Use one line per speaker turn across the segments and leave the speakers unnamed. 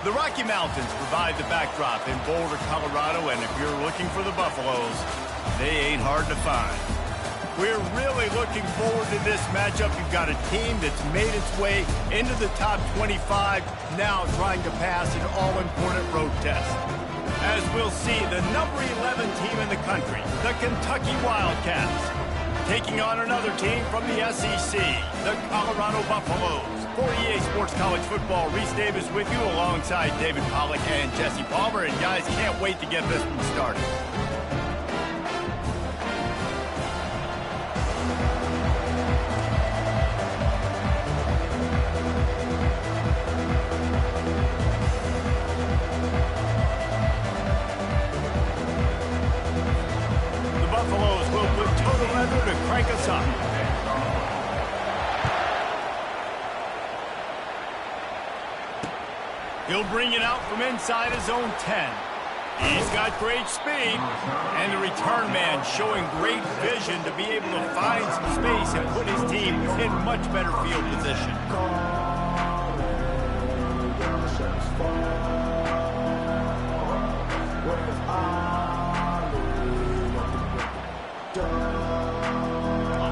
The Rocky Mountains provide the backdrop in Boulder, Colorado, and if you're looking for the Buffaloes, they ain't hard to find. We're really looking forward to this matchup. You've got a team that's made its way into the top 25, now trying to pass an all-important road test. As we'll see, the number 11 team in the country, the Kentucky Wildcats, taking on another team from the SEC, the Colorado Buffaloes. For EA Sports College Football, Reese Davis with you alongside David Pollack and Jesse Palmer. And guys, can't wait to get this one started. The Buffaloes will put total leather to crank us up. He'll bring it out from inside his own 10. He's got great speed, and the return man showing great vision to be able to find some space and put his team in much better field position.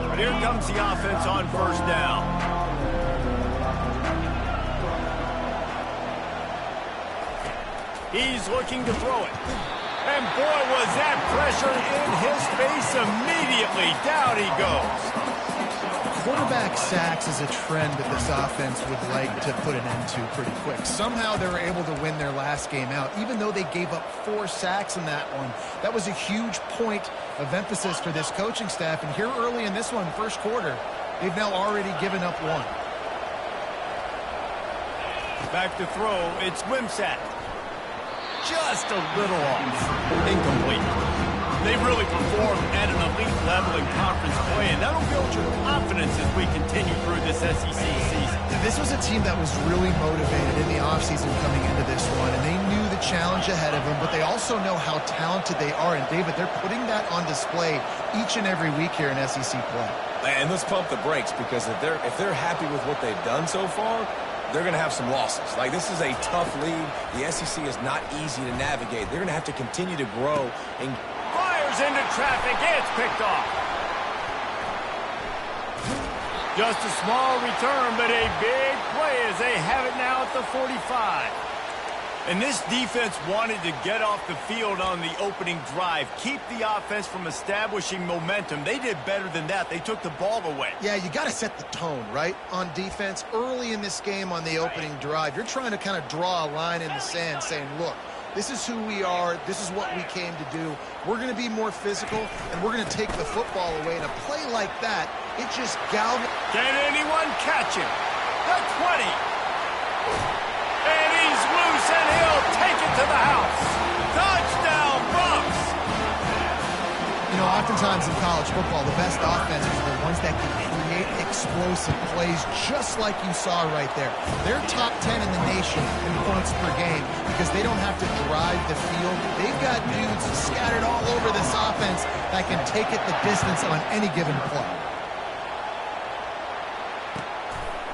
But here comes the offense on first down. He's looking to throw it. And boy, was that pressure in his face immediately. Down he goes.
Quarterback sacks is a trend that this offense would like to put an end to pretty quick. Somehow they were able to win their last game out, even though they gave up 4 sacks in that one. That was a huge point of emphasis for this coaching staff. And here early in this one, first quarter, they've now already given up 1.
Back to throw, it's Wimsatt. Just a little off. Incomplete. They've really performed at an elite level in conference play, and that'll build your confidence as we continue through this SEC season.
This was a team that was really motivated in the offseason coming into this one, and they knew the challenge ahead of them, but they also know how talented they are. And, David, they're putting that on display each and every week here in SEC play.
And let's pump the brakes, because if they're happy with what they've done so far, they're going to have some losses. Like, this is a tough league. The SEC is not easy to navigate. They're going to have to continue to grow. And
fires into traffic. It's picked off. Just a small return, but a big play as they have it now at the 45. And this defense wanted to get off the field on the opening drive, keep the offense from establishing momentum. They did better than that. They took the ball away.
Yeah, you got to set the tone, right, on defense. Early in this game on the opening drive, you're trying to kind of draw a line in the sand saying, look, this is who we are. This is what we came to do. We're going to be more physical, and we're going to take the football away. And a play like that, it just galvanizes.
Can anyone catch him? The 20. And he's loose, and he'll take it to the house. Touchdown, Bucks!
You know, oftentimes in college football, the best offenses are the ones that can create explosive plays just like you saw right there. They're top 10 in the nation in points per game because they don't have to drive the field. They've got dudes scattered all over this offense that can take it the distance on any given play.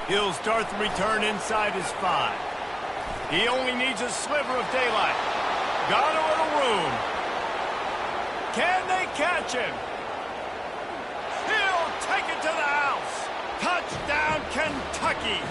He'll start the return inside his 5. He only needs a sliver of daylight. Got a little room. Can they catch him? He'll take it to the house. Touchdown, Kentucky.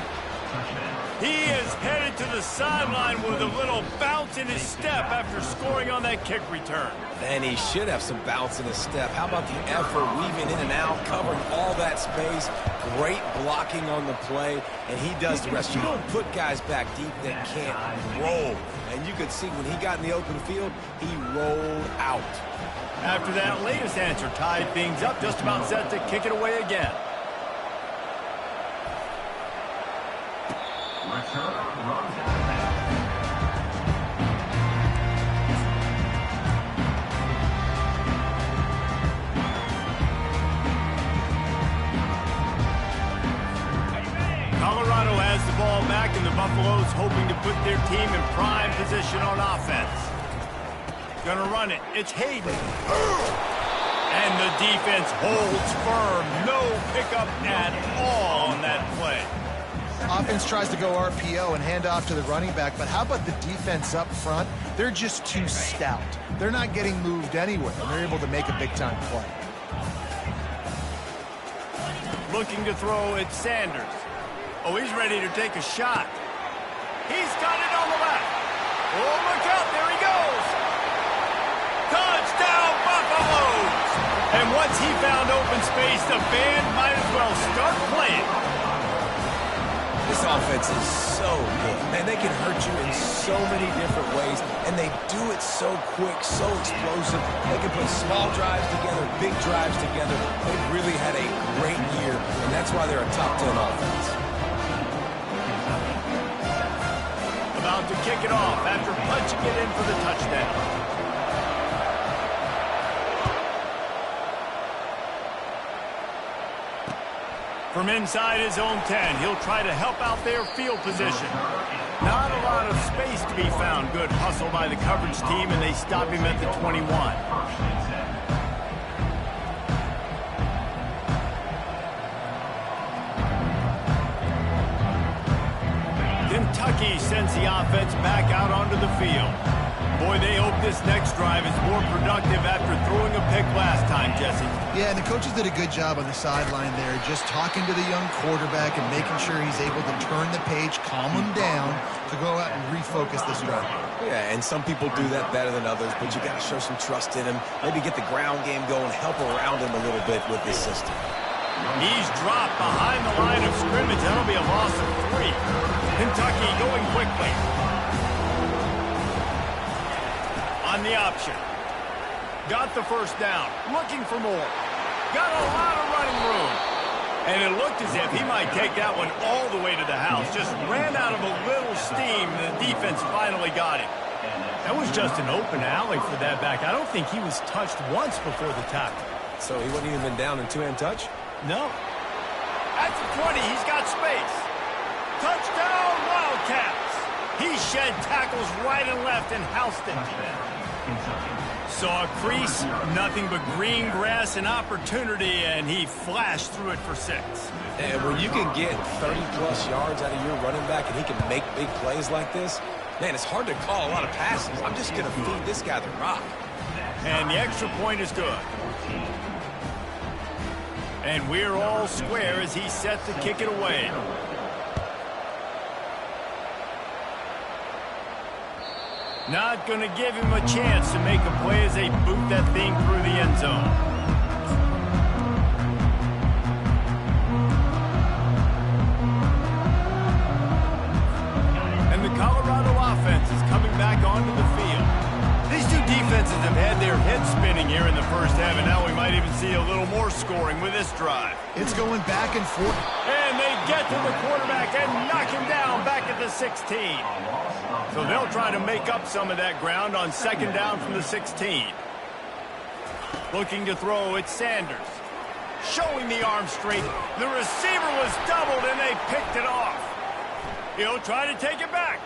He is headed to the sideline with a little bounce in his step after scoring on that kick return.
then he should have some bounce in his step. How about the effort, weaving in and out, covering all that space, great blocking on the play, and he does the rest. You don't put guys back deep that can't roll. And you could see when he got in the open field, he rolled out.
After that latest answer tied things up, just about set to kick it away again. Colorado has the ball back, and the Buffaloes hoping to put their team in prime position on offense. Gonna run it. It's Hayden. And the defense holds firm. No pickup at all on that play.
Offense tries to go RPO and hand off to the running back, but how about the defense up front? They're just too stout. They're not getting moved anywhere, and they're able to make a big-time play.
Looking to throw, it's Sanders. Oh, he's ready to take a shot. He's got it on the left. Oh, look out, there he goes. Touchdown, Buffaloes! And once he found open space, the band might as well start playing.
This offense is so good. Man, they can hurt you in so many different ways, and they do it so quick, so explosive. They can put small drives together, big drives together. They've really had a great year, and that's why they're a top 10 offense.
About to kick it off after punching it in for the touchdown. From inside his own 10, he'll try to help out their field position. Not a lot of space to be found. Good hustle by the coverage team, and they stop him at the 21. Kentucky sends the offense back out onto the field. Boy, they hope this next drive is more productive after throwing a pick last time, Jesse.
Yeah, and the coaches did a good job on the sideline there, just talking to the young quarterback and making sure he's able to turn the page, calm him down, to go out and refocus this drive.
Yeah, and some people do that better than others, but you got to show some trust in him. Maybe get the ground game going, help around him a little bit with this system.
He's dropped behind the line of scrimmage. That'll be a loss of 3. Kentucky going quickly. On the option. Got the first down. Looking for more. Got a lot of running room. And it looked as if he might take that one all the way to the house. Just ran out of a little steam. The defense finally got him. That was just an open alley for that back. I don't think he was touched once before the tackle.
So he wouldn't even been down in two-hand touch?
No. At the 20, he's got space. Touchdown, Wildcats. He shed tackles right and left and housed it. Saw a crease, nothing but green grass and opportunity, and he flashed through it for 6.
And when you can get 30-plus yards out of your running back and he can make big plays like this, man, it's hard to call a lot of passes. I'm just going to feed this guy the rock.
And the extra point is good. And we're all square as he's set to kick it away. Not going to give him a chance to make a play as they boot that thing through the end zone. And the Colorado offense is coming back onto the field. These two defenses have had their heads spinning here in the first half, and now we might even see a little more scoring with this drive.
It's going back and forth.
And they get to the quarterback and knock him down back at the 16. So they'll try to make up some of that ground on second down from the 16. Looking to throw, it's Sanders. Showing the arm strength. The receiver was doubled and they picked it off. He'll try to take it back.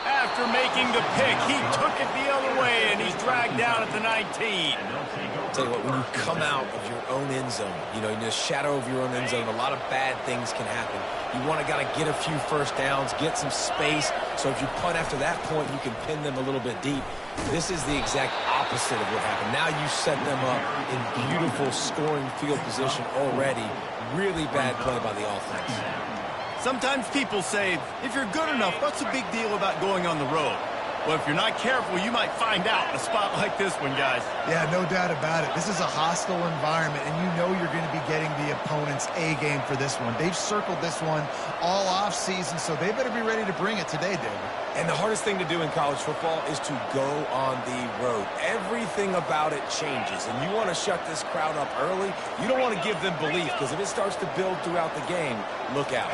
After making the pick, he took it the other way and he's dragged down at the 19.
I'll tell you what, when you come out of your own end zone, you know, in the shadow of your own end zone, a lot of bad things can happen. You want to get a few first downs, get some space, so if you punt after that point, you can pin them a little bit deep. This is the exact opposite of what happened. Now you set them up in beautiful scoring field position already. Really bad play by the offense.
Sometimes people say, if you're good enough, what's the big deal about going on the road? Well, if you're not careful, you might find out in a spot like this one, guys.
Yeah, no doubt about it. This is a hostile environment, and you know you're going to be getting the opponent's A-game for this one. They've circled this one all off-season, so they better be ready to bring it today, David.
And the hardest thing to do in college football is to go on the road. Everything about it changes, and you want to shut this crowd up early. You don't want to give them belief, because if it starts to build throughout the game, look out.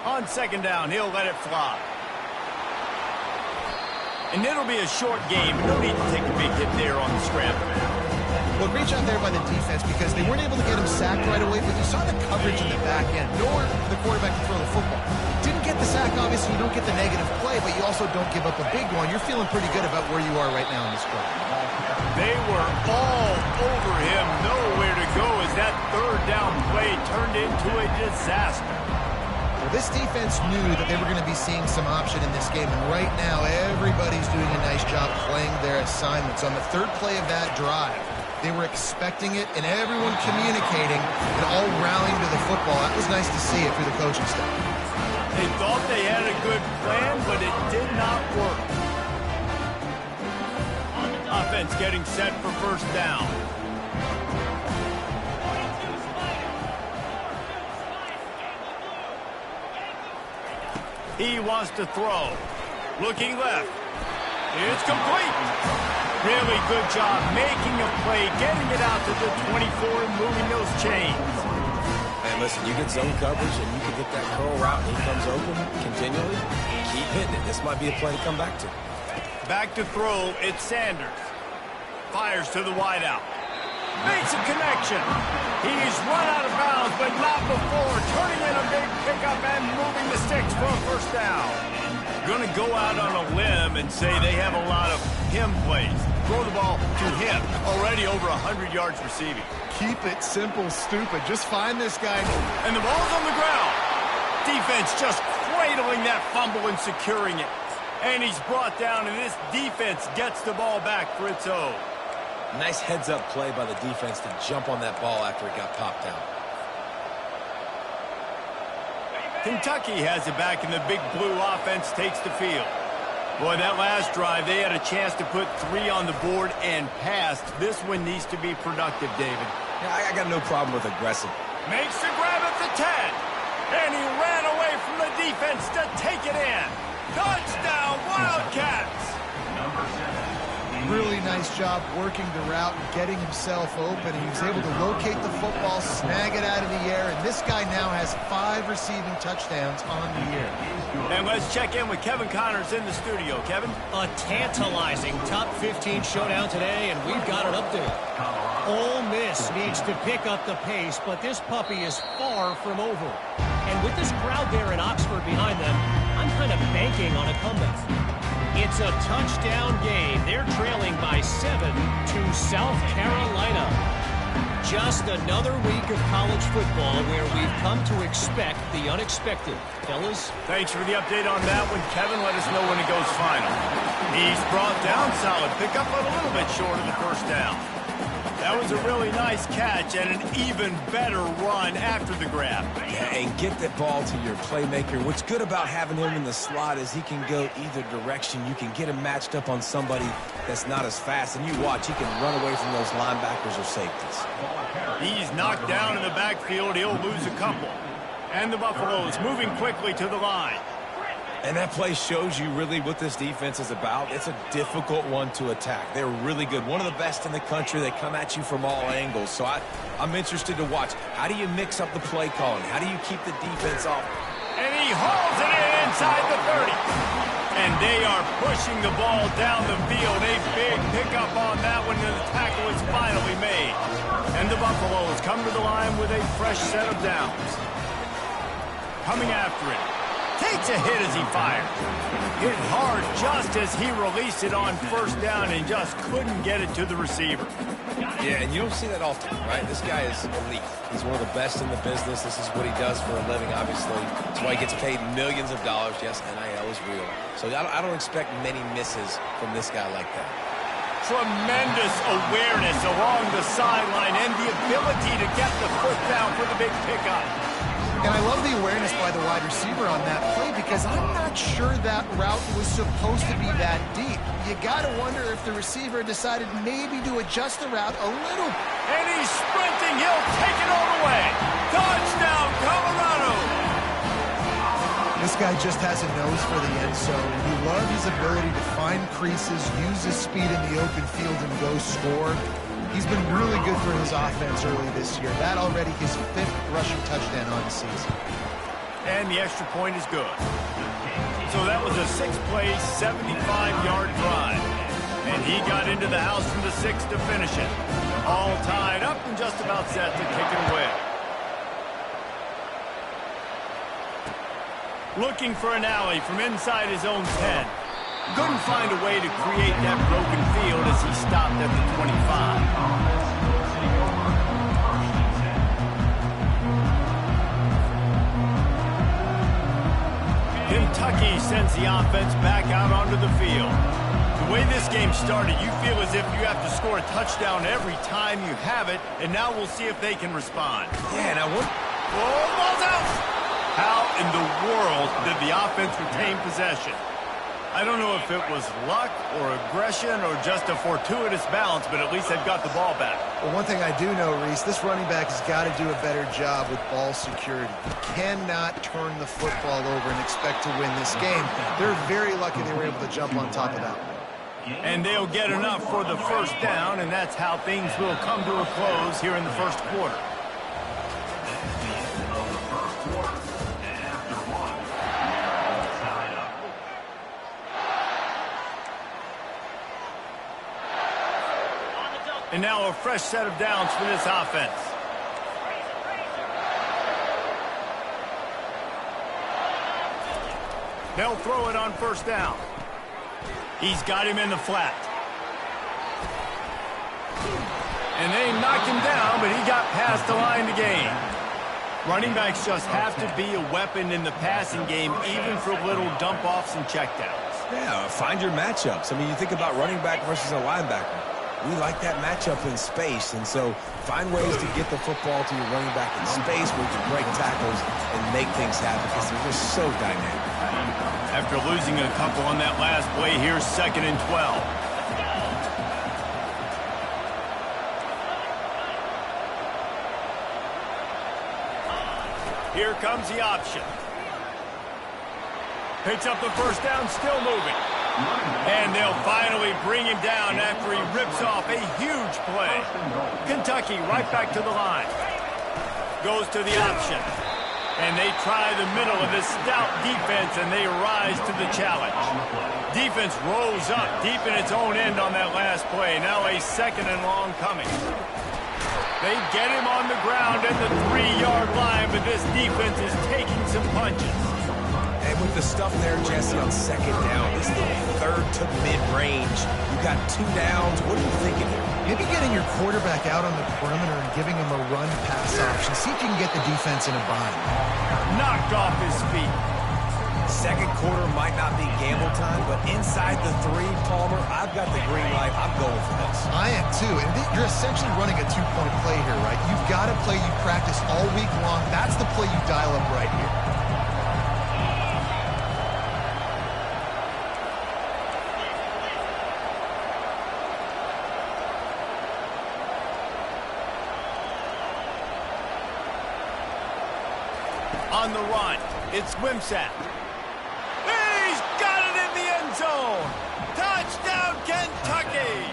On second down, he'll let it fly. And it'll be a short game. No need to take a big hit there on the scramble.
Well, great job there by the defense because they weren't able to get him sacked right away, but you saw the coverage in the back end. Nowhere for the quarterback to throw the football. Didn't get the sack, obviously. You don't get the negative play, but you also don't give up a big one. You're feeling pretty good about where you are right now in this drive.
They were all over him. Nowhere to go as that third down play turned into a disaster.
Well, this defense knew that they were going to be seeing some option in this game, and right now everybody's doing a nice job playing their assignments. On the third play of that drive, they were expecting it, and everyone communicating and all rallying to the football. That was nice to see it through the coaching staff.
They thought they had a good plan, but it did not work. Offense getting set for first down. He wants to throw. Looking left. It's complete. Really good job making a play, getting it out to the 24 and moving those chains.
And listen, you get zone coverage and you can get that curl route and he comes open continually. Keep hitting it. This might be a play to come back to.
Back to throw, it's Sanders. Fires to the wideout. Makes a connection. He's run out of bounds, but not before. Turning in a big pickup and moving the sticks for a first down. Going to go out on a limb and say they have a lot of him plays. Throw the ball to him. Already over 100 yards receiving.
Keep it simple, stupid. Just find this guy.
And the ball's on the ground. Defense just cradling that fumble and securing it. And he's brought down, and this defense gets the ball back for its own.
Nice heads-up play by the defense to jump on that ball after it got popped out.
Kentucky has it back, and the big blue offense takes the field. Boy, that last drive, they had a chance to put 3 on the board and passed. This one needs to be productive, David.
Yeah, I got no problem with aggressive.
Makes the grab at the 10. And he ran away from the defense to take it in. Touchdown, Wildcats!
Really nice job working the route and getting himself open. He was able to locate the football, snag it out of the air, and this guy now has 5 receiving touchdowns on the year.
And let's check in with Kevin Connors in the studio. Kevin?
A tantalizing top 15 showdown today, and we've got an update. Ole Miss needs to pick up the pace, but this puppy is far from over. And with this crowd there in Oxford behind them, I'm kind of banking on a comeback. It's a touchdown game. They're trailing by 7 to South Carolina. Just another week of college football where we've come to expect the unexpected. Fellas?
Thanks for the update on that one, Kevin. Let us know when it goes final. He's brought down solid pickup, but a little bit short of the first down. That was a really nice catch and an even better run after the grab.
Yeah, and get that ball to your playmaker. What's good about having him in the slot is he can go either direction. You can get him matched up on somebody that's not as fast, and you watch, he can run away from those linebackers or safeties.
He's knocked down in the backfield. He'll lose a couple. And the Buffaloes moving quickly to the line.
And that play shows you really what this defense is about. It's a difficult one to attack. They're really good. One of the best in the country. They come at you from all angles. So I'm interested to watch. How do you mix up the play calling? How do you keep the defense off?
And he hauls it in inside the 30. And they are pushing the ball down the field. A big pickup on that one, and the tackle is finally made. And the Buffaloes come to the line with a fresh set of downs. Coming after it. Takes a hit as he fires. Hit hard just as he released it on first down and just couldn't get it to the receiver.
Yeah, and you don't see that often, right? This guy is elite. He's one of the best in the business. This is what he does for a living, obviously. That's why he gets paid millions of dollars. Yes, NIL is real. So I don't expect many misses from this guy like that.
Tremendous awareness along the sideline and the ability to get the foot down for the big pickup.
And I love the awareness by the wide receiver on that play because I'm not sure that route was supposed to be that deep. You got to wonder if the receiver decided maybe to adjust the route a little.
And he's sprinting. He'll take it all the way. Touchdown, Colorado.
This guy just has a nose for the end zone. You love his ability to find creases, use his speed in the open field, and go score. He's been really good for his offense early this year. That already his 5th rushing touchdown on the season.
And the extra point is good. So that was a 6-play, 75-yard drive. And he got into the house from the 6 to finish it. All tied up and just about set to kick it away. Looking for an alley from inside his own 10. Couldn't find a way to create that broken field as he stopped at the 25. Kentucky sends the offense back out onto the field. The way this game started, you feel as if you have to score a touchdown every time you have it, and now we'll see if they can respond.
Yeah, now what?
Whoa, ball's out! How in the world did the offense retain possession? I don't know if it was luck or aggression or just a fortuitous bounce, but at least they've got the ball back.
Well, one thing I do know, Reese, this running back has got to do a better job with ball security. You cannot turn the football over and expect to win this game. They're very lucky they were able to jump on top of that.
And they'll get enough for the first down, and that's how things will come to a close here in the first quarter. And now a fresh set of downs for this offense. They'll throw it on first down. He's got him in the flat. And they knocked him down, but he got past the line to gain. Running backs just have to be a weapon in the passing game, even for little dump-offs and checkdowns.
Yeah, find your matchups. I mean, you think about running back versus a linebacker. We like that matchup in space, and so find ways to get the football to your running back in space where you can break tackles and make things happen because they're just so dynamic.
After losing a couple on that last play, here's 2nd and 12. Here comes the option. Picks up the first down, still moving. And they'll finally bring him down after he rips off a huge play. Kentucky right back to the line. Goes to the option. And they try the middle of this stout defense, and they rise to the challenge. Defense rolls up deep in its own end on that last play. Now a 2nd and long coming. They get him on the ground at the 3-yard line, but this defense is taking some punches.
And with the stuff there, Jesse, on 2nd down, this is the 3rd to mid-range. You've got 2 downs. What are you thinking here?
Maybe getting your quarterback out on the perimeter and giving him a run-pass option. See if you can get the defense in a bind.
Knocked off his feet.
Second quarter might not be gamble time, but inside the 3, Palmer, I've got the green light. I'm going for this.
I am too, and you're essentially running a 2-point play here, right? You've got a play you practice all week long. That's the play you dial up right here.
On the run, it's Wimsatt. He's got it in the end zone. Touchdown, Kentucky.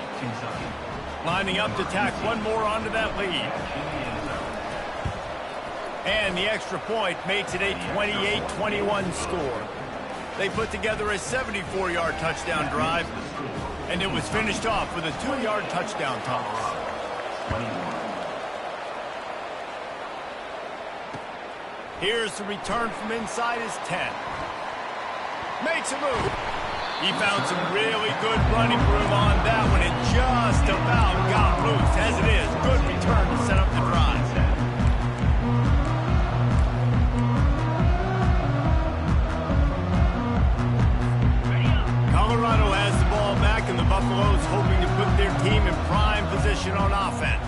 Lining up to tack one more onto that lead. And the extra point makes it a 28-21 score. They put together a 74-yard touchdown drive, and it was finished off with a 2-yard touchdown toss. Here's the return from inside his 10. Makes a move. He found some really good running room on that one and just about got loose. As it is, good return to set up the drive. Colorado has the ball back, and the Buffaloes hoping to put their team in prime position on offense.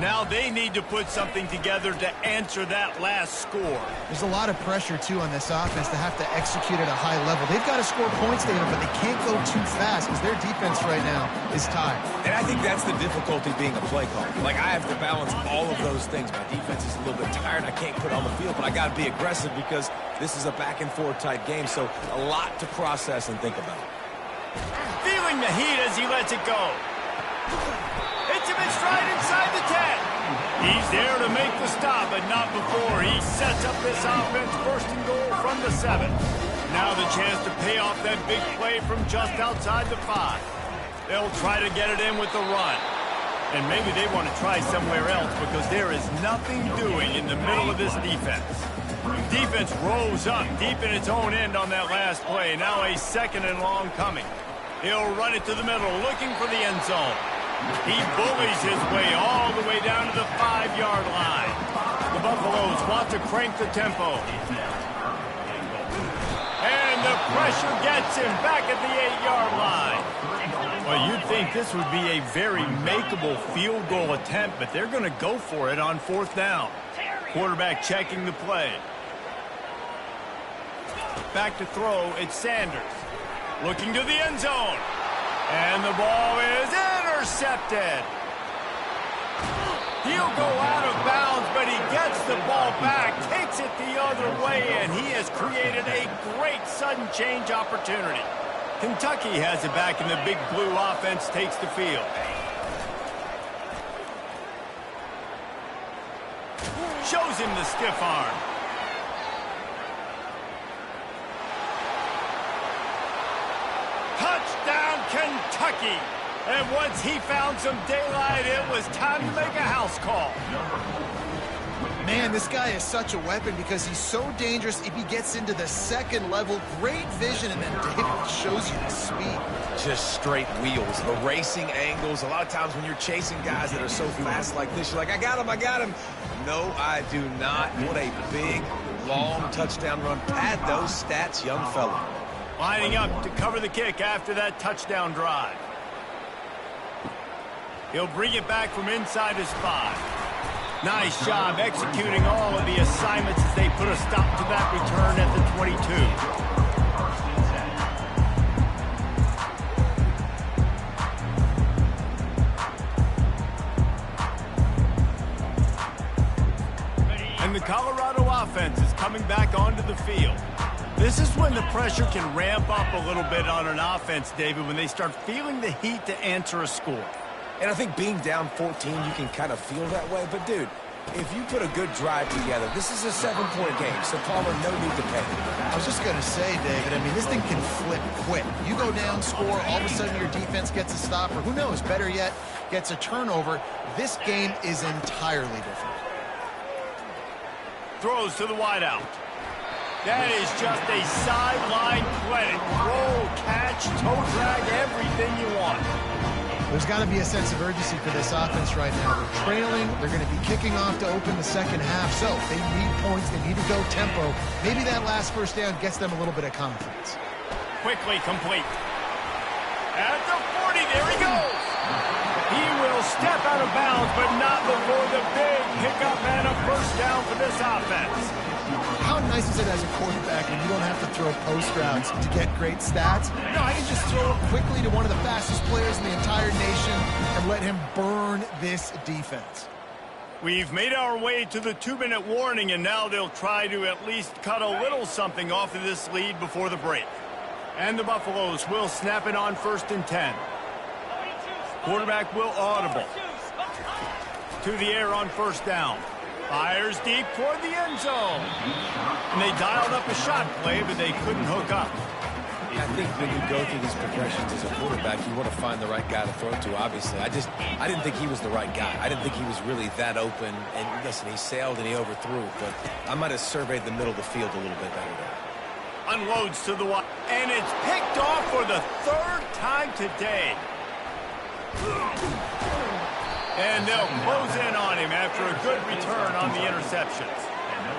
Now they need to put something together to answer that last score.
There's a lot of pressure, too, on this offense to have to execute at a high level. They've got to score points, David, but they can't go too fast because their defense right now is tired.
And I think that's the difficulty being a play caller. Like, I have to balance all of those things. My defense is a little bit tired. I can't put on the field, but I got to be aggressive because this is a back-and-forth type game, so a lot to process and think about.
Feeling the heat as he lets it go. Hits him in stride inside the 10. He's there to make the stop, but not before he sets up this offense first and goal from the 7. Now the chance to pay off that big play from just outside the 5. They'll try to get it in with the run. And maybe they want to try somewhere else because there is nothing doing in the middle of this defense. Defense rose up deep in its own end on that last play. Now a 2nd and long coming. He'll run it to the middle, looking for the end zone. He bullies his way all the way down to the 5-yard line. The Buffaloes want to crank the tempo. And Pressure gets him back at the 8-yard line. Well, you'd think this would be a very makeable field goal attempt, but they're going to go for it on 4th down. Quarterback checking the play. Back to throw, it's Sanders. Looking to the end zone. And the ball is intercepted. He'll go out of bounds, but he gets the ball back, takes it the other way, and he has created a great sudden change opportunity. Kentucky has it back, and the big blue offense takes the field. Shows him the stiff arm. Touchdown, Kentucky! And once he found some daylight, it was time to make a house call.
Man, this guy is such a weapon because he's so dangerous if he gets into the second level. Great vision, and then David shows you the speed.
Just straight wheels, erasing angles. A lot of times when you're chasing guys that are so fast like this, you're like, I got him. No, I do not. What a big, long touchdown run. Pad those stats, young fella.
Lining up to cover the kick after that touchdown drive. He'll bring it back from inside his 5. Nice job executing all of the assignments as they put a stop to that return at the 22. And the Colorado offense is coming back onto the field. This is when the pressure can ramp up a little bit on an offense, David, when they start feeling the heat to answer a score.
And I think being down 14, you can kind of feel that way. But, dude, if you put a good drive together, this is a 7-point game, so Palmer, no need to panic.
I was just going to say, David, I mean, this thing can flip quick. You go down, score, all of a sudden your defense gets a stop, or who knows, better yet, gets a turnover. This game is entirely different.
Throws to the wideout. That is just a sideline clinic. Roll, catch, toe drag, everything you want.
There's got to be a sense of urgency for this offense right now. They're trailing. They're going to be kicking off to open the second half. So they need points. They need to go tempo. Maybe that last first down gets them a little bit of confidence.
Quickly complete. At the 40, there he goes. He will step out of bounds, but not before the big pickup and a first down for this offense.
How nice is it as a quarterback when you don't have to throw post routes to get great stats? No, I can just throw it quickly to one of the fastest players in the entire nation and let him burn this defense.
We've made our way to the 2-minute warning, and now they'll try to at least cut a little something off of this lead before the break. And the Buffaloes will snap it on 1st and 10. Quarterback will audible. To the air on 1st down. Fires deep toward the end zone. And they dialed up a shot play, but they couldn't hook up.
I think when you go through these progressions as a quarterback, you want to find the right guy to throw to, obviously. I didn't think he was the right guy. I didn't think he was really that open. And listen, he sailed and he overthrew, but I might have surveyed the middle of the field a little bit better there.
Unloads to the wide. And it's picked off for the 3rd time today. And they'll close in on him after a good return on the interceptions.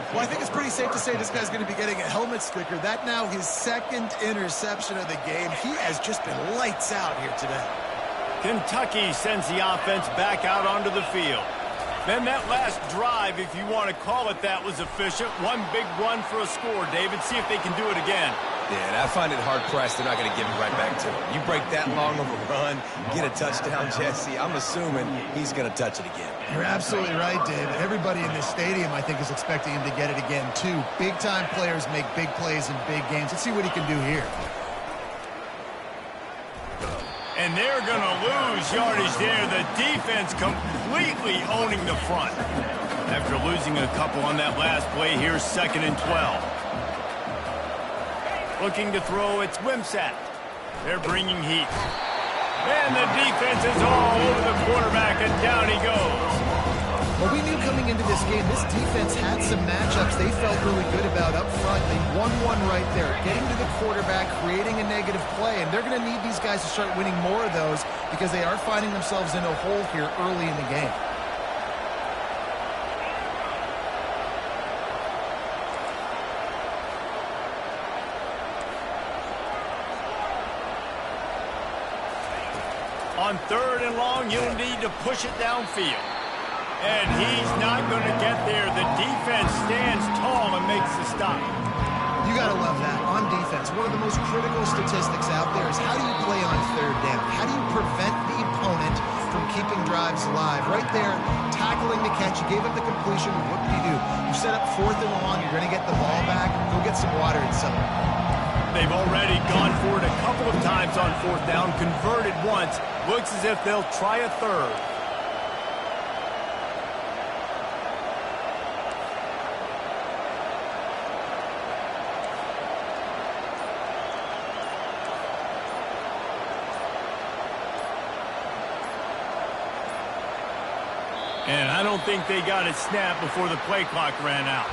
Well, I think it's pretty safe to say this guy's going to be getting a helmet sticker. That now his 2nd interception of the game. He has just been lights out here today.
Kentucky sends the offense back out onto the field. Then that last drive, if you want to call it that, was efficient. One big run for a score, David. See if they can do it again.
Yeah, I find it hard-pressed they're not going to give it right back to him. You break that long of a run, get a touchdown, Jesse, I'm assuming he's going to touch it again.
You're absolutely right, David. Everybody in this stadium, I think, is expecting him to get it again, too. Big-time players make big plays in big games. Let's see what he can do here.
And they're going to lose yardage there. The defense completely owning the front. After losing a couple on that last play, here's 2nd and 12. Looking to throw, it's Wimsatt. They're bringing heat. And the defense is all over the quarterback, and down he goes.
Well, we knew coming into this game, this defense had some matchups they felt really good about up front. They won one right there, getting to the quarterback, creating a negative play, and they're going to need these guys to start winning more of those because they are finding themselves in a hole here early in the game.
On 3rd and long, you'll need to push it downfield. And he's not going to get there. The defense stands tall and makes the stop.
You got to love that. On defense, one of the most critical statistics out there is how do you play on 3rd down? How do you prevent the opponent from keeping drives alive? Right there, tackling the catch. You gave up the completion. What do? You set up 4th and long. You're going to get the ball back. Go get some water and settle.
They've already gone for it a couple of times on 4th down, converted once. Looks as if they'll try a 3rd. And I don't think they got it snapped before the play clock ran out.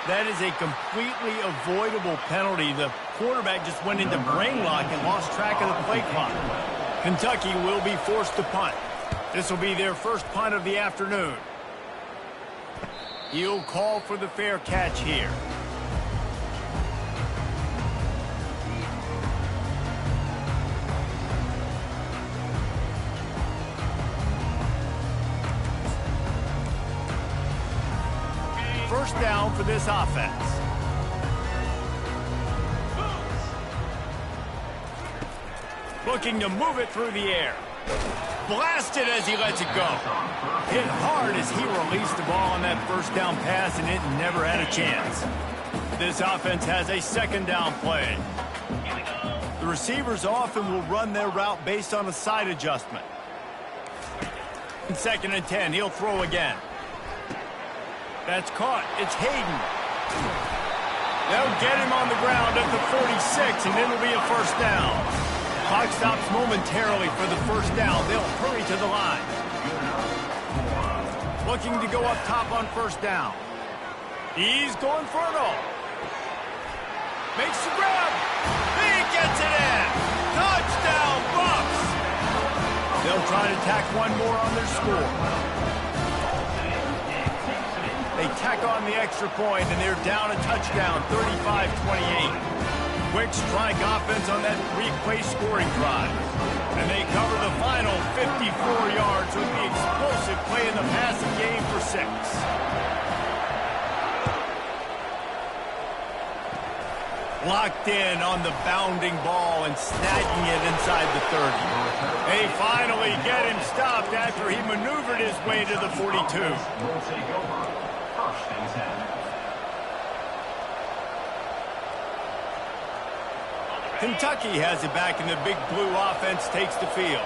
That is a completely avoidable penalty. The quarterback just went into brain lock and lost track of the play clock. Kentucky will be forced to punt. This will be their first punt of the afternoon. He'll call for the fair catch here. First down for this offense. Looking to move it through the air. Blasted as he lets it go. Hit hard as he released the ball on that first down pass, and it never had a chance. This offense has a 2nd down play. The receivers often will run their route based on a side adjustment. 2nd and 10, he'll throw again. That's caught. It's Hayden. They'll get him on the ground at the 46, and it'll be a first down. Clock stops momentarily for the first down. They'll hurry to the line. Looking to go up top on first down. He's going for it all. Makes the grab. He gets it in. Touchdown, Bucks. They'll try to tack one more on their score. They tack on the extra point, and they're down a touchdown, 35-28. Quick strike offense on that 3-play scoring drive. And they cover the final 54 yards with the explosive play in the passing game for 6. Locked in on the bounding ball and snagging it inside the 30. They finally get him stopped after he maneuvered his way to the 42. Kentucky has it back, and the big blue offense takes the field.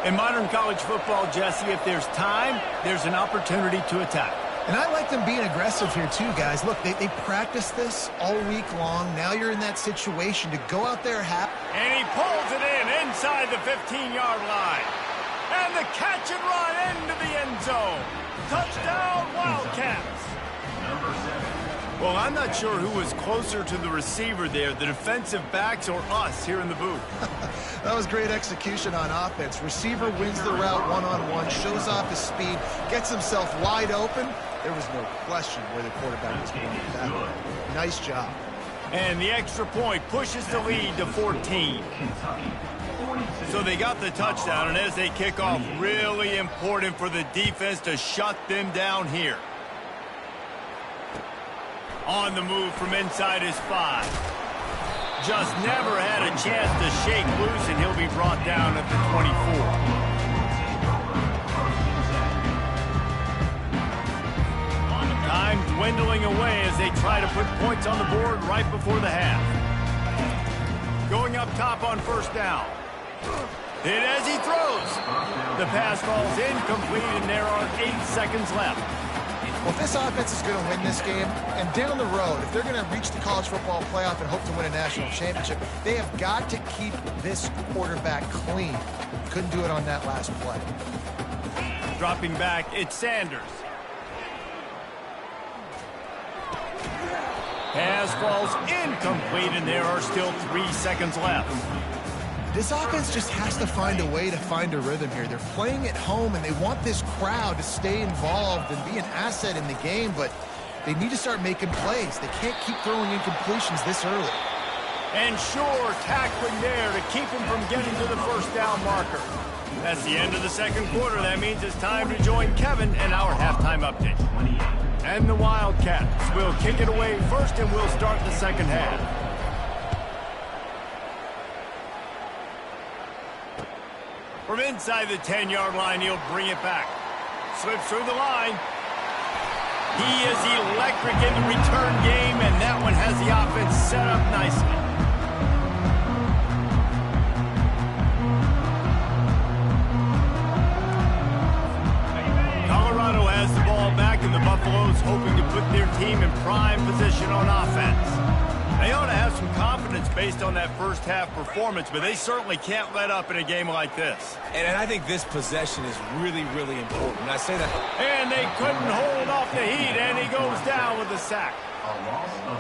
In modern college football, Jesse, if there's time, there's an opportunity to attack.
And I like them being aggressive here too, guys. Look, they practice this all week long. Now you're in that situation to go out there
and he pulls it in inside the 15-yard line. And the catch and run into the end zone. Touchdown, Wildcats. Well, I'm not sure who was closer to the receiver there, the defensive backs or us here in the booth.
That was great execution on offense. Receiver wins the route one-on-one, shows off his speed, gets himself wide open. There was no question where the quarterback was going with that. Nice job.
And the extra point pushes the lead to 14. So they got the touchdown, and as they kick off, really important for the defense to shut them down here. On the move from inside his 5. Just never had a chance to shake loose, and he'll be brought down at the 24. Time dwindling away as they try to put points on the board right before the half. Going up top on first down. Hit as he throws. The pass falls incomplete, and there are 8 seconds left.
Well, if this offense is going to win this game, and down the road, if they're going to reach the college football playoff and hope to win a national championship, they have got to keep this quarterback clean. Couldn't do it on that last play.
Dropping back, it's Sanders. Pass falls incomplete, and there are still 3 seconds left.
This offense just has to find a way to find a rhythm here. They're playing at home, and they want this crowd to stay involved and be an asset in the game, but they need to start making plays. They can't keep throwing incompletions this early.
And sure tackling there to keep him from getting to the first down marker. That's the end of the second quarter. That means it's time to join Kevin and our halftime update. And the Wildcats will kick it away first, and we'll start the second half. From inside the 10-yard line, he'll bring it back. Slips through the line. He is electric in the return game, and that one has the offense set up nicely. Colorado has the ball back, and the Buffaloes hoping to put their team in prime position on offense. They ought to have some confidence based on that first half performance, but they certainly can't let up in a game like this.
And I think this possession is really, really important. I say that.
And they couldn't hold off the heat, and he goes down with a sack.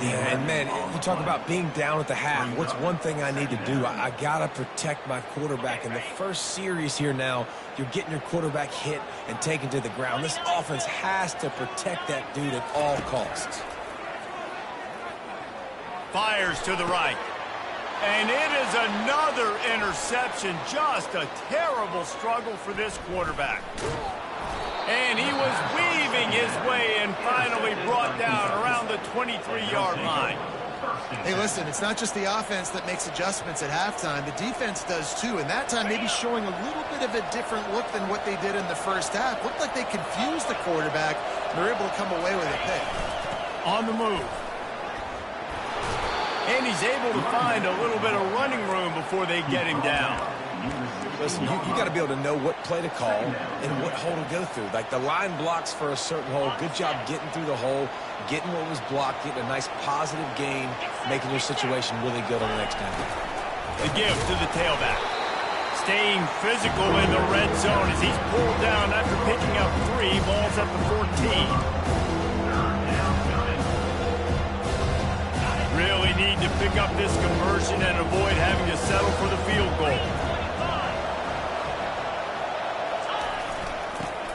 Yeah, and man, you talk about being down at the half. What's one thing I need to do? I got to protect my quarterback. In the first series here now, you're getting your quarterback hit and taken to the ground. This offense has to protect that dude at all costs.
Fires to the right. And it is another interception. Just a terrible struggle for this quarterback. And he was weaving his way and finally brought down around the 23-yard line.
Hey, listen, it's not just the offense that makes adjustments at halftime. The defense does too, and that time maybe showing a little bit of a different look than what they did in the first half. Looked like they confused the quarterback, and they're able to come away with a pick.
On the move. And he's able to find a little bit of running room before they get him down.
Listen, you got to be able to know what play to call and what hole to go through. Like the line blocks for a certain hole. Good job getting through the hole, getting what was blocked, getting a nice positive gain, making your situation really good on the next time.
The give to the tailback. Staying physical in the red zone as he's pulled down after picking up 3. Ball's at the 14. Really need to pick up this conversion and avoid having to settle for the field goal.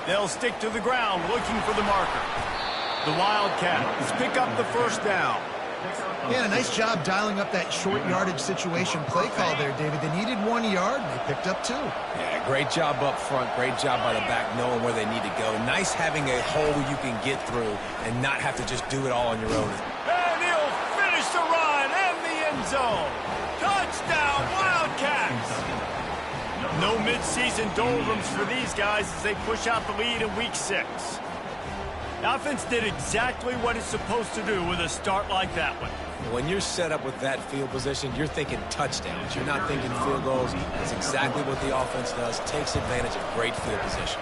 They'll stick to the ground looking for the marker. The Wildcats pick up the first down.
Yeah, a nice job dialing up that short yardage situation play call there, David. They needed 1 yard, and they picked up 2.
Yeah, great job up front. Great job by the back knowing where they need to go. Nice having a hole you can get through and not have to just do it all on your own.
And he'll finish the run and the end zone. Touchdown, Wildcats! No midseason doldrums for these guys as they push out the lead in Week 6. The offense did exactly what it's supposed to do with a start like that one.
When you're set up with that field position, you're thinking touchdowns. You're not thinking field goals. That's exactly what the offense does. Takes advantage of great field position.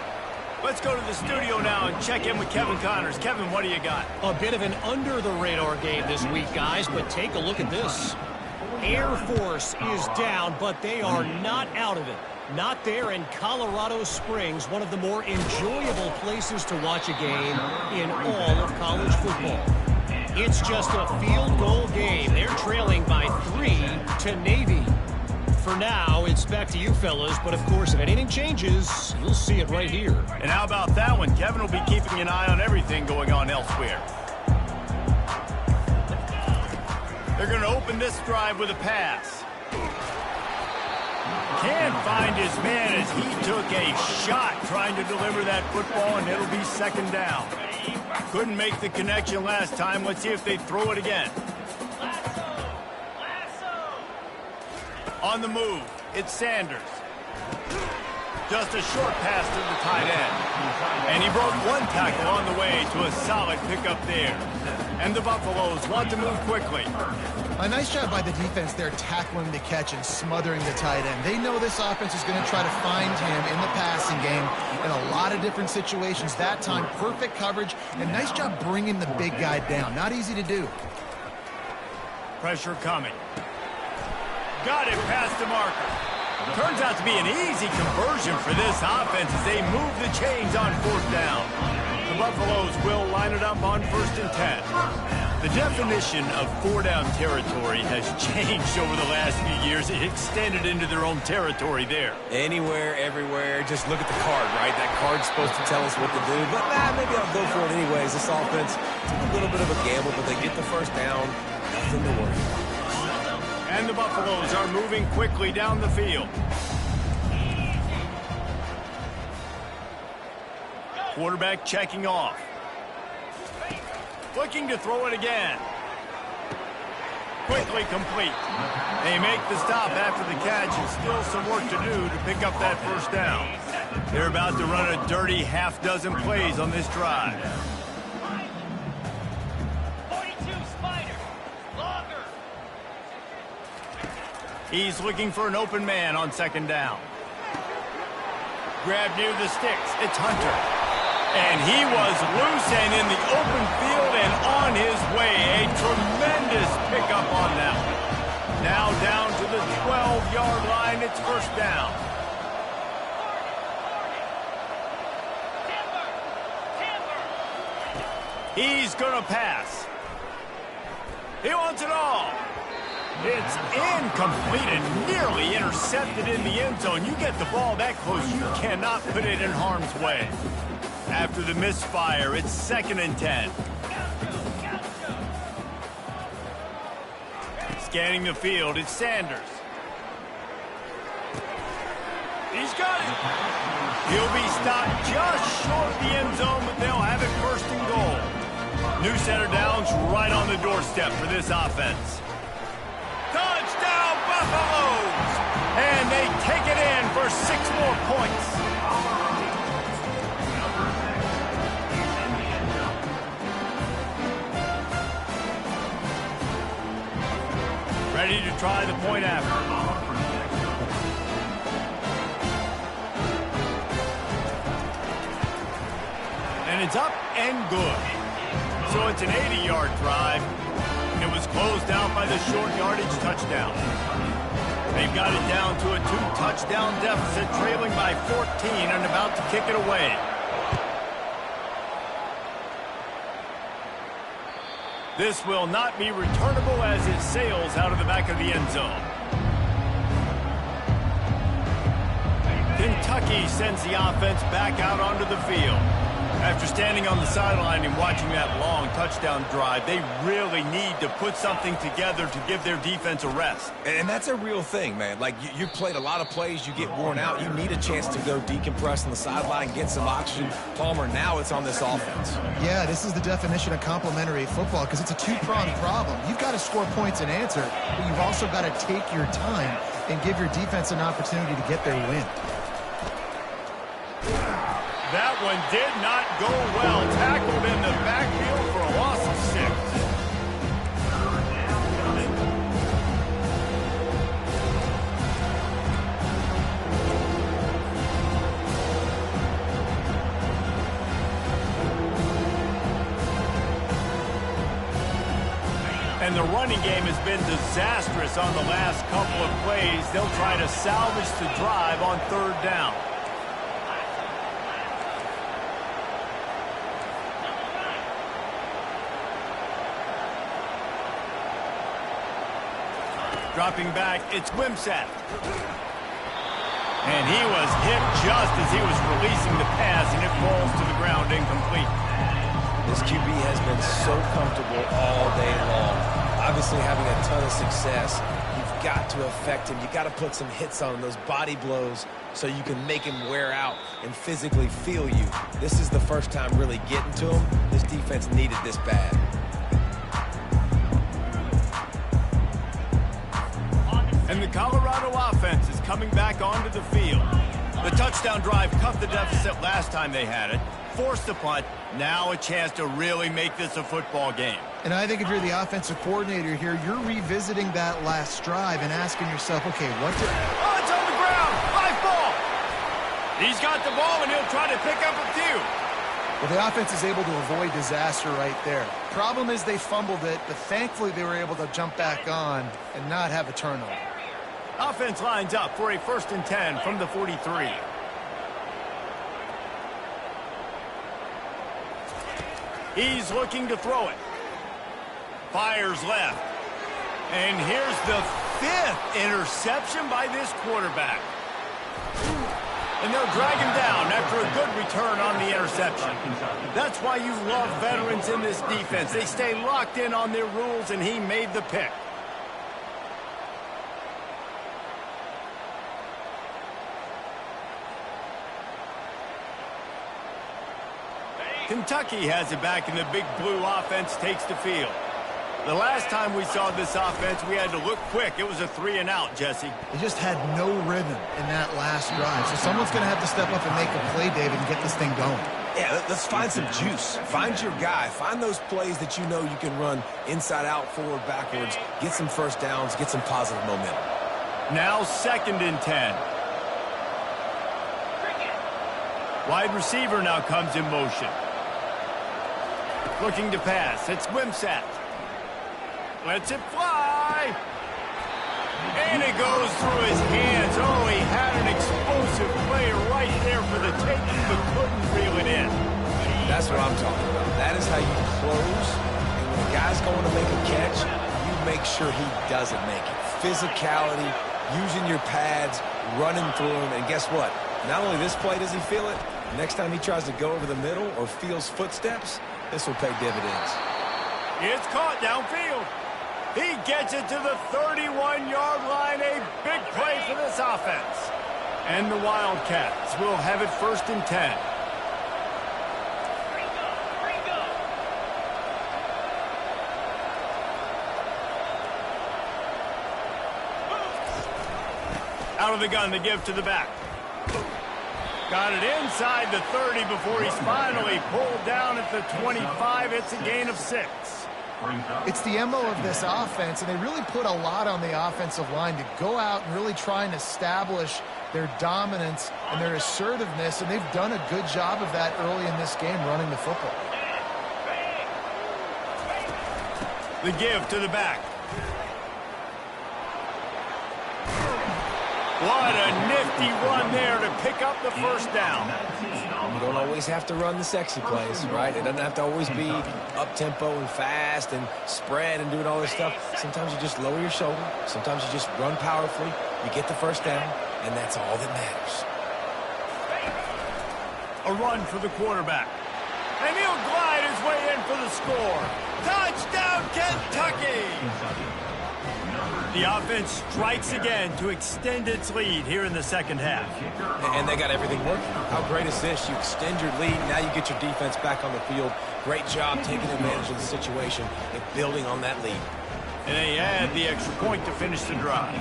Let's go to the studio now and check in with Kevin Connors. Kevin, what do you got?
A bit of an under-the-radar game this week, guys, but take a look at this. Air Force is down, but they are not out of it. Not there in Colorado Springs, one of the more enjoyable places to watch a game in all of college football. It's just a field goal game. They're trailing by 3 to Navy. For now, it's back to you fellas, but of course, if anything changes, you'll see it right here.
And how about that one? Kevin will be keeping an eye on everything going on elsewhere. They're going to open this drive with a pass. Can't find his man as he took a shot trying to deliver that football, and it'll be second down. Couldn't make the connection last time. Let's see if they throw it again. On the move, it's Sanders. Just a short pass to the tight end. And he broke one tackle on the way to a solid pickup there. And the Buffaloes want to move quickly.
A nice job by the defense there tackling the catch and smothering the tight end. They know this offense is going to try to find him in the passing game in a lot of different situations. That time, perfect coverage, and nice job bringing the big guy down. Not easy to do.
Pressure coming. Got it past the marker. Turns out to be an easy conversion for this offense as they move the chains on fourth down. The Buffaloes will line it up on 1st and 10. The definition of four-down territory has changed over the last few years. It extended into their own territory there.
Anywhere, everywhere, just look at the card, right? That card's supposed to tell us what to do, but maybe I'll go for it anyways. This offense, it's a little bit of a gamble, but they get the first down. Nothing to worry about.
And the Buffaloes are moving quickly down the field. Quarterback checking off. Looking to throw it again. Quickly complete. They make the stop after the catch, and still some work to do to pick up that first down. They're about to run a dirty half-dozen plays on this drive.
42 Spider. Longer.
He's looking for an open man on second down. Grab near the sticks. It's Hunter. And he was loose and in the open field and on his way. A tremendous pickup on that one. Now down to the 12-yard line. It's first down. He's going to pass. He wants it all. It's incomplete and nearly intercepted in the end zone. You get the ball that close, you cannot put it in harm's way. After the misfire, it's 2nd and 10. Scanning the field, it's Sanders. He's got it. He'll be stopped just short of the end zone, but they'll have it first and goal. New center downs right on the doorstep for this offense. Touchdown, Buffaloes! And they take it in for 6 more points. Ready to try the point after. And it's up and good. So it's an 80-yard drive. And it was closed out by the short yardage touchdown. They've got it down to a 2-touchdown deficit, trailing by 14 and about to kick it away. This will not be returnable as it sails out of the back of the end zone. Kentucky sends the offense back out onto the field. After standing on the sideline and watching that long touchdown drive, they really need to put something together to give their defense a rest.
And that's a real thing, man. Like, you played a lot of plays, you get worn out, you need a chance to go decompress on the sideline, get some oxygen. Palmer, now it's on this offense.
Yeah, this is the definition of complementary football because it's a two-pronged problem. You've got to score points and answer, but you've also got to take your time and give your defense an opportunity to get their win.
That one did not go well. Tackled in the backfield for a loss of 6. And the running game has been disastrous on the last couple of plays. They'll try to salvage the drive on 3rd down. Dropping back, it's Wimsatt. And he was hit just as he was releasing the pass, and it falls to the ground incomplete.
This QB has been so comfortable all day long. Obviously having a ton of success. You've got to affect him. You've got to put some hits on him, those body blows, so you can make him wear out and physically feel you. This is the first time really getting to him. This defense needed this bad.
And the Colorado offense is coming back onto the field. The touchdown drive cut the deficit last time they had it, forced the punt, now a chance to really make this a football game.
And I think if you're the offensive coordinator here, you're revisiting that last drive and asking yourself, okay, what did...
Oh, it's on the ground! Live ball! He's got the ball, and he'll try to pick up a few.
Well, the offense is able to avoid disaster right there. Problem is they fumbled it, but thankfully they were able to jump back on and not have a turnover.
Offense lines up for a 1st and 10 from the 43. He's looking to throw it. Fires left. And here's the 5th interception by this quarterback. And they'll drag him down after a good return on the interception. That's why you love veterans in this defense. They stay locked in on their rules, and he made the pick. Kentucky has it back, and the big blue offense takes the field. The last time we saw this offense, we had to look quick. It was a 3-and-out, Jesse.
They just had no rhythm in that last drive. So someone's going to have to step up and make a play, David, and get this thing going.
Yeah, let's find some juice. Find your guy. Find those plays that you know you can run inside out, forward, backwards. Get some first downs. Get some positive momentum.
Now 2nd and 10. Wide receiver now comes in motion. Looking to pass. It's Wimsatt. Lets it fly. And it goes through his hands. Oh, he had an explosive play right there for the taking, but couldn't reel it in.
That's what I'm talking about. That is how you close. And when a guy's going to make a catch, you make sure he doesn't make it. Physicality, using your pads, running through him. And guess what? Not only this play does he feel it, next time he tries to go over the middle or feels footsteps, this will pay dividends.
It's caught downfield. He gets it to the 31-yard line. A big play for this offense. And the Wildcats will have it 1st and 10. Out of the gun to give to the back. Got it inside the 30 before he's finally pulled down at the 25. It's a gain of 6.
It's the MO of this offense, and they really put a lot on the offensive line to go out and really try and establish their dominance and their assertiveness, and they've done a good job of that early in this game running the football.
The give to the back. What a nifty run there to pick up the first down.
You don't always have to run the sexy plays, right? It doesn't have to always be up-tempo and fast and spread and doing all this stuff. Sometimes you just lower your shoulder. Sometimes you just run powerfully. You get the first down, and that's all that matters.
A run for the quarterback. And he'll glide his way in for the score. Touchdown, Kentucky! The offense strikes again to extend its lead here in the second half.
And they got everything working. How great is this? You extend your lead, now you get your defense back on the field. Great job taking advantage of the situation and building on that lead.
And they add the extra point to finish the drive.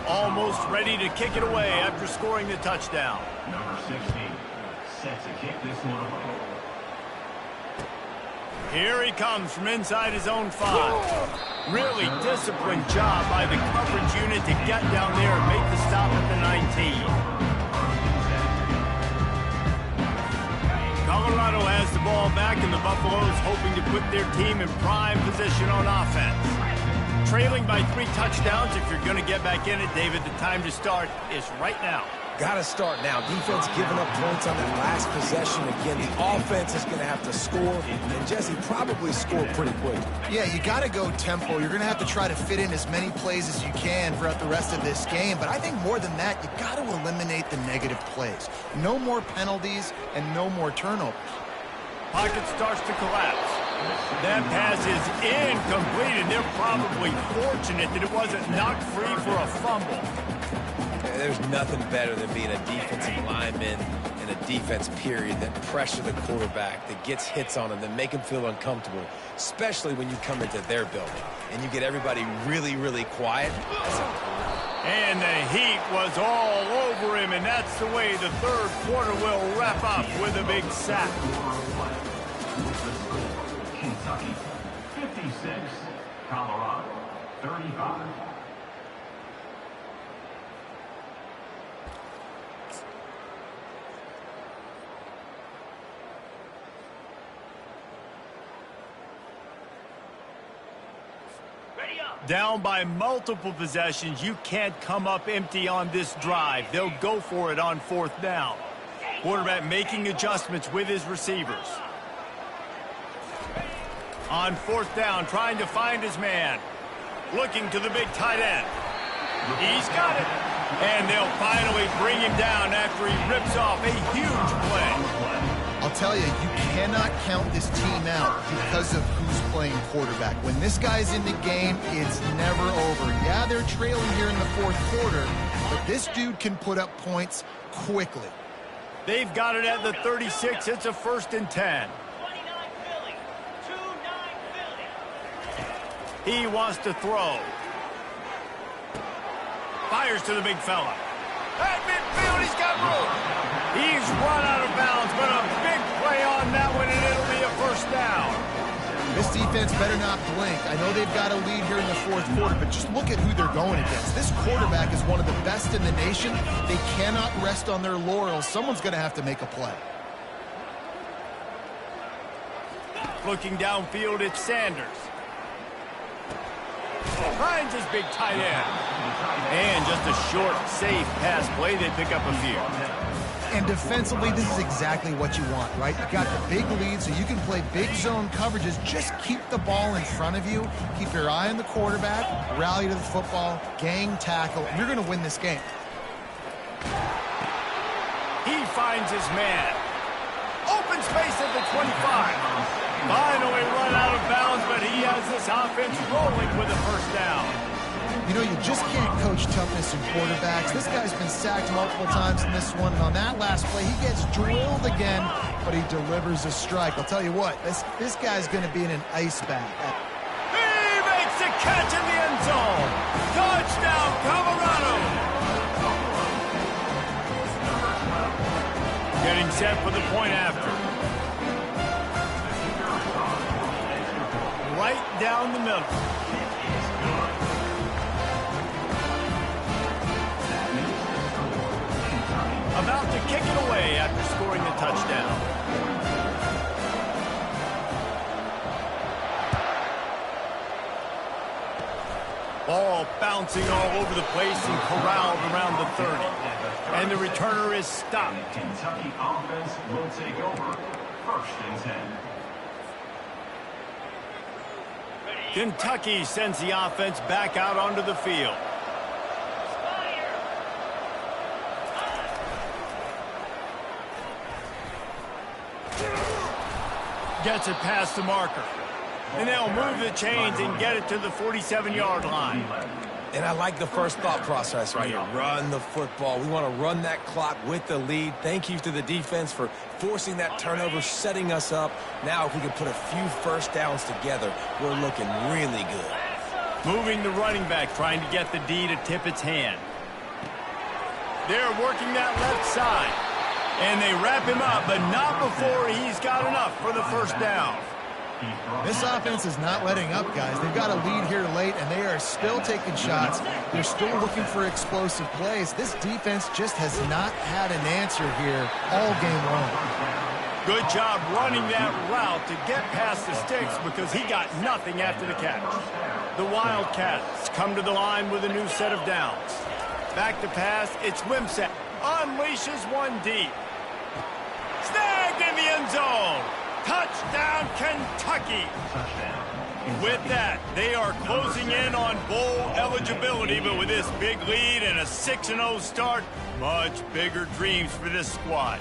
Almost ready to kick it away after scoring the touchdown.
Number 16, set to kick this one away.
Here he comes from inside his own 5. Really disciplined job by the coverage unit to get down there and make the stop at the 19. Colorado has the ball back, and the Buffaloes hoping to put their team in prime position on offense. Trailing by 3 touchdowns. If you're going to get back in it, David, the time to start is right now.
Got to start now. Defense giving up points on that last possession. Again, the offense is going to have to score, and Jesse probably score pretty quick.
Yeah, you got to go tempo. You're going to have to try to fit in as many plays as you can throughout the rest of this game. But I think more than that, you got to eliminate the negative plays. No more penalties and no more turnovers.
Pocket starts to collapse. That pass is incomplete, and they're probably fortunate that it wasn't knocked free for a fumble.
There's nothing better than being a defensive lineman and a defense period that pressure the quarterback, that gets hits on him, that make him feel uncomfortable, especially when you come into their building and you get everybody really, really quiet.
And the heat was all over him, and that's the way the third quarter will wrap up with a big sack.
Kentucky, 56. Colorado, 35.
Down by multiple possessions, you can't come up empty on this drive. They'll go for it on 4th down. Quarterback making adjustments with his receivers. On 4th down, trying to find his man. Looking to the big tight end. He's got it. And they'll finally bring him down after he rips off a huge play.
I'll tell you, you cannot count this team out because of who's playing quarterback. When this guy's in the game, it's never over. Yeah, they're trailing here in the 4th quarter, but this dude can put up points quickly.
They've got it at the 36. It's a 1st and 10.
29 Philly. 2-9 Philly.
He wants to throw. Fires to the big fella. At midfield, he's got room. He's run out of bounds, but a big play on that one, and it'll be a 1st down.
This defense better not blink. I know they've got a lead here in the 4th quarter, but just look at who they're going against. This quarterback is one of the best in the nation. They cannot rest on their laurels. Someone's going to have to make a play.
Looking downfield, it's Sanders. Finds his big tight end. And just a short, safe pass play. They pick up a few.
And defensively, this is exactly what you want, right? You got the big lead, so you can play big zone coverages. Just keep the ball in front of you. Keep your eye on the quarterback. Rally to the football. Gang tackle. You're going to win this game.
He finds his man. Open space at the 25. Finally run out of bounds, but he has this offense rolling with a 1st down.
You know, you just can't coach toughness in quarterbacks. This guy's been sacked multiple times in this one, and on that last play, he gets drilled again, but he delivers a strike. I'll tell you what, this guy's going to be in an ice bath.
He makes a catch in the end zone. Touchdown, Colorado. Getting set for the point after. Right down the middle. About to kick it away after scoring the touchdown. Ball bouncing all over the place and corralled around the 30. And the returner is stopped.
Kentucky offense will take over. 1st and 10.
Kentucky sends the offense back out onto the field. Gets it past the marker. And they'll move the chains and get it to the 47-yard line.
And I like the first thought process right here. Run the football. We want to run that clock with the lead. Thank you to the defense for forcing that turnover, setting us up. Now if we can put a few 1st downs together, we're looking really good.
Moving the running back, trying to get the D to tip its hand. They're working that left side. And they wrap him up, but not before he's got enough for the 1st down.
This offense is not letting up, guys. They've got a lead here late, and they are still taking shots. They're still looking for explosive plays. This defense just has not had an answer here all game long.
Good job running that route to get past the sticks because he got nothing after the catch. The Wildcats come to the line with a new set of downs. Back to pass, it's Wimsatt. Unleashes one deep. Snagged in the end zone. Touchdown, Kentucky. With that, they are closing in on bowl eligibility, but with this big lead and a 6-0 start, much bigger dreams for this squad.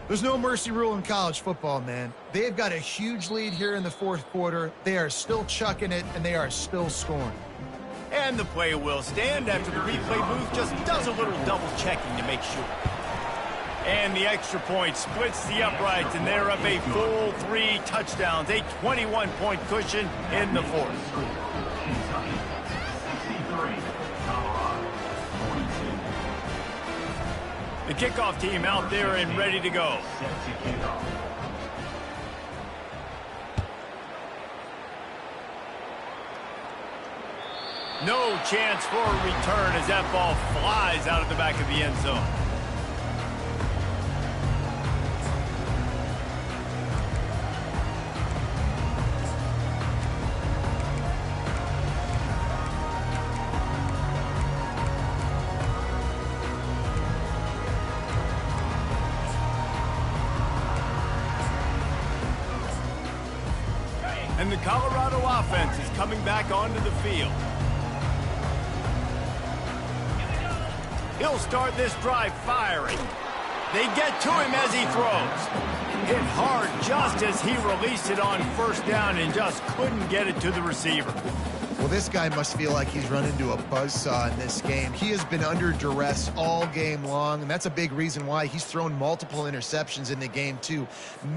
There's no mercy rule in college football, man. They've got a huge lead here in the 4th quarter. They are still chucking it, and they are still scoring.
And the play will stand after the replay booth just does a little double-checking to make sure. And the extra point splits the uprights, and they're up a full 3 touchdowns, a 21-point cushion in the 4th. The kickoff team out there and ready to go. No chance for a return as that ball flies out of the back of the end zone. And the Colorado offense is coming back onto the field. He'll start this drive firing. They get to him as he throws. Hit hard just as he released it on 1st down and just couldn't get it to the receiver.
Well, this guy must feel like he's run into a buzzsaw in this game. He has been under duress all game long, and that's a big reason why he's thrown multiple interceptions in the game, too.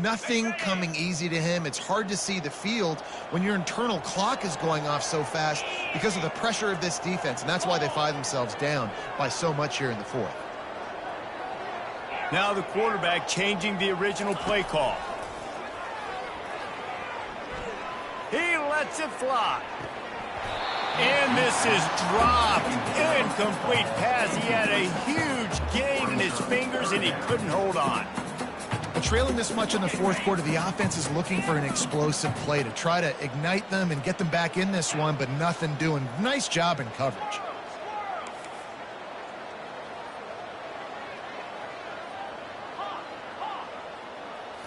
Nothing coming easy to him. It's hard to see the field when your internal clock is going off so fast because of the pressure of this defense, and that's why they find themselves down by so much here in the fourth.
Now the quarterback changing the original play call. He lets it fly. And this is dropped. Incomplete pass. He had a huge gain in his fingers, and he couldn't hold on.
But trailing this much in the fourth quarter, the offense is looking for an explosive play to try to ignite them and get them back in this one, but nothing doing. Nice job in coverage.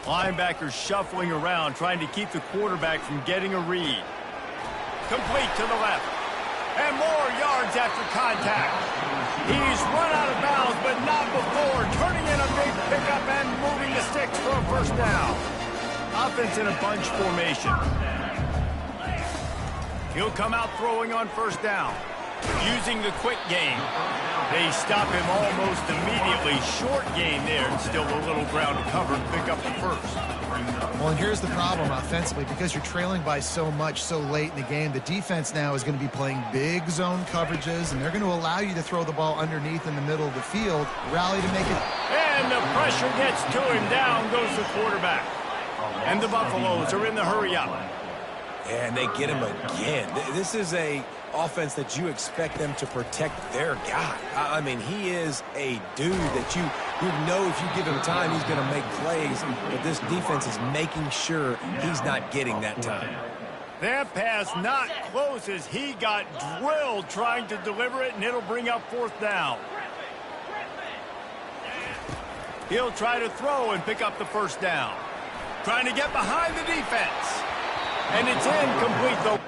Linebackers shuffling around, trying to keep the quarterback from getting a read. Complete to the left. And more yards after contact. He's run out of bounds, but not before. Turning in a big pickup and moving the sticks for a first down. Offense in a bunch formation. He'll come out throwing on first down. Using the quick game. They stop him almost immediately. Short game there, and still a little ground to cover and pick up the first.
Well, and here's the problem offensively. Because you're trailing by so much so late in the game, the defense now is going to be playing big zone coverages, and they're going to allow you to throw the ball underneath in the middle of the field, rally to make it.
And the pressure gets to him. Down goes the quarterback. And the Buffaloes are in the hurry-up.
And they get him again. This is a offense that you expect them to protect their guy. I mean, he is a dude that you know if you give him time, he's going to make plays. But this defense is making sure he's not getting that time.
That pass not close as he got drilled trying to deliver it, and it'll bring up fourth down. He'll try to throw and pick up the first down. Trying to get behind the defense. And it's incomplete, though.